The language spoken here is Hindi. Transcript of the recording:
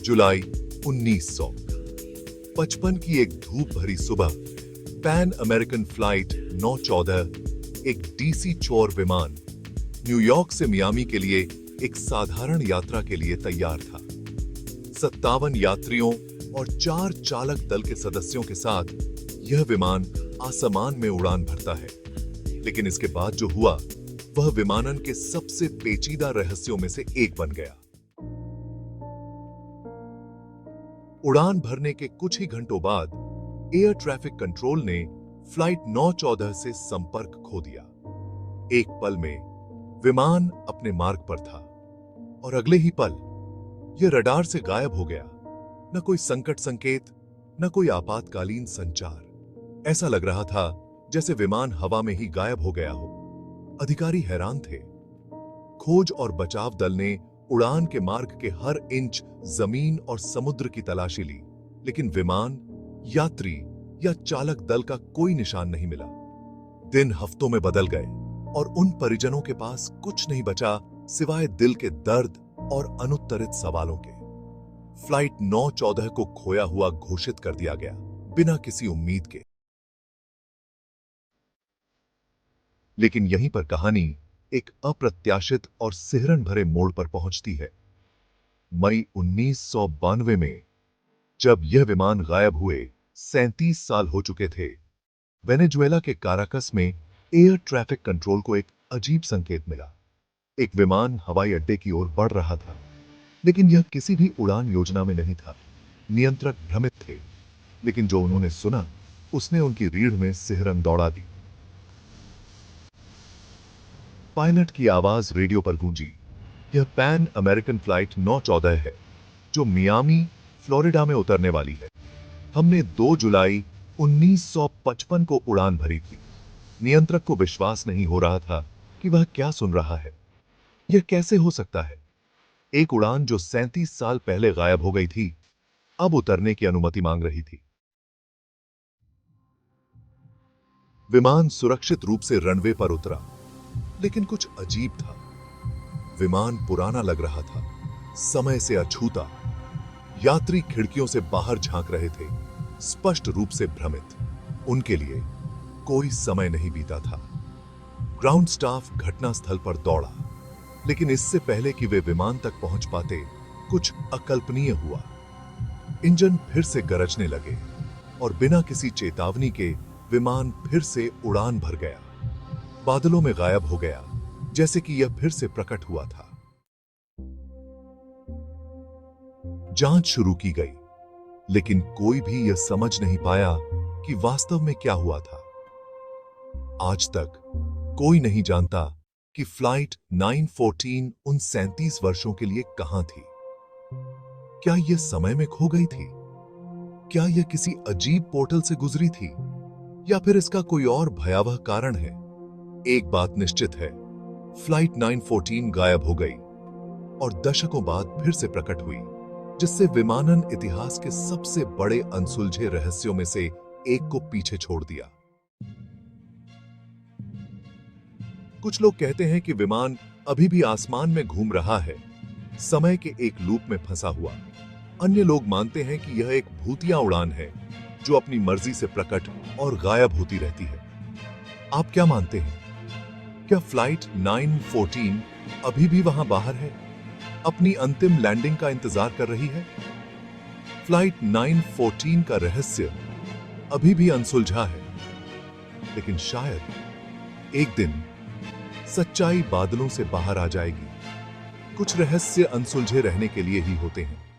जुलाई 1955 की एक धूप भरी सुबह पैन अमेरिकन फ्लाइट 914 एक डीसी चोर विमान न्यूयॉर्क से मियामी के लिए एक साधारण यात्रा के लिए तैयार था। 57 यात्रियों और 4 चालक दल के सदस्यों के साथ यह विमान आसमान में उड़ान भरता है, लेकिन इसके बाद जो हुआ वह विमानन के सबसे पेचीदा रहस्यों में से एक बन गया। उड़ान भरने के कुछ ही घंटों बाद एयर ट्रैफिक कंट्रोल ने फ्लाइट 914 से संपर्क खो दिया। एक पल में विमान अपने मार्ग पर था और अगले ही पल यह रडार से गायब हो गया। न कोई संकट संकेत, न कोई आपातकालीन संचार। ऐसा लग रहा था जैसे विमान हवा में ही गायब हो गया हो। अधिकारी हैरान थे। खोज और बचाव दल ने उड़ान के मार्ग के हर इंच जमीन और समुद्र की तलाशी ली, लेकिन विमान, यात्री या चालक दल का कोई निशान नहीं मिला। दिन हफ्तों में बदल गए और उन परिजनों के पास कुछ नहीं बचा सिवाय दिल के दर्द और अनुत्तरित सवालों के। फ्लाइट 914 को खोया हुआ घोषित कर दिया गया, बिना किसी उम्मीद के। लेकिन यहीं पर कहानी एक अप्रत्याशित और सिहरन भरे मोड़ पर पहुंचती है। मई 1992 में जब यह विमान गायब हुए 37 साल हो चुके थे, वेनेजुएला के काराकस में एयर ट्रैफिक कंट्रोल को एक अजीब संकेत मिला। एक विमान हवाई अड्डे की ओर बढ़ रहा था, लेकिन यह किसी भी उड़ान योजना में नहीं था। नियंत्रक भ्रमित थे, लेकिन जो उन्होंने सुना उसने उनकी रीढ़ में सिहरन दौड़ा दी। पायलट की आवाज रेडियो पर गूंजी, यह पैन अमेरिकन फ्लाइट 914 है जो मियामी, फ्लोरिडा में उतरने वाली है। हमने 2 जुलाई 1955 को उड़ान भरी थी। नियंत्रक को विश्वास नहीं हो रहा था कि वह क्या सुन रहा है। यह कैसे हो सकता है? एक उड़ान जो 37 साल पहले गायब हो गई थी, अब उतरने की अनुमति मांग रही थी। विमान सुरक्षित रूप से रनवे पर उतरा, लेकिन कुछ अजीब था। विमान पुराना लग रहा था, समय से अछूता। यात्री खिड़कियों से बाहर झांक रहे थे, स्पष्ट रूप से भ्रमित। उनके लिए कोई समय नहीं बीता था। ग्राउंड स्टाफ घटनास्थल पर दौड़ा, लेकिन इससे पहले कि वे विमान तक पहुंच पाते, कुछ अकल्पनीय हुआ। इंजन फिर से गरजने लगे और बिना किसी चेतावनी के विमान फिर से उड़ान भर गया। बादलों में गायब हो गया, जैसे कि यह फिर से प्रकट हुआ था। जांच शुरू की गई, लेकिन कोई भी यह समझ नहीं पाया कि वास्तव में क्या हुआ था। आज तक कोई नहीं जानता कि फ्लाइट 914 उन 37 वर्षों के लिए कहां थी। क्या यह समय में खो गई थी? क्या यह किसी अजीब पोर्टल से गुजरी थी? या फिर इसका कोई और भयावह कारण है? एक बात निश्चित है, फ्लाइट 914 गायब हो गई और दशकों बाद फिर से प्रकट हुई, जिससे विमानन इतिहास के सबसे बड़े अनसुलझे रहस्यों में से एक को पीछे छोड़ दिया। कुछ लोग कहते हैं कि विमान अभी भी आसमान में घूम रहा है, समय के एक लूप में फंसा हुआ। अन्य लोग मानते हैं कि यह एक भूतिया उड़ान है जो अपनी मर्जी से प्रकट और गायब होती रहती है। आप क्या मानते हैं? क्या फ्लाइट 914 अभी भी वहां बाहर है, अपनी अंतिम लैंडिंग का इंतजार कर रही है? फ्लाइट 914 का रहस्य अभी भी अनसुलझा है, लेकिन शायद एक दिन सच्चाई बादलों से बाहर आ जाएगी। कुछ रहस्य अनसुलझे रहने के लिए ही होते हैं।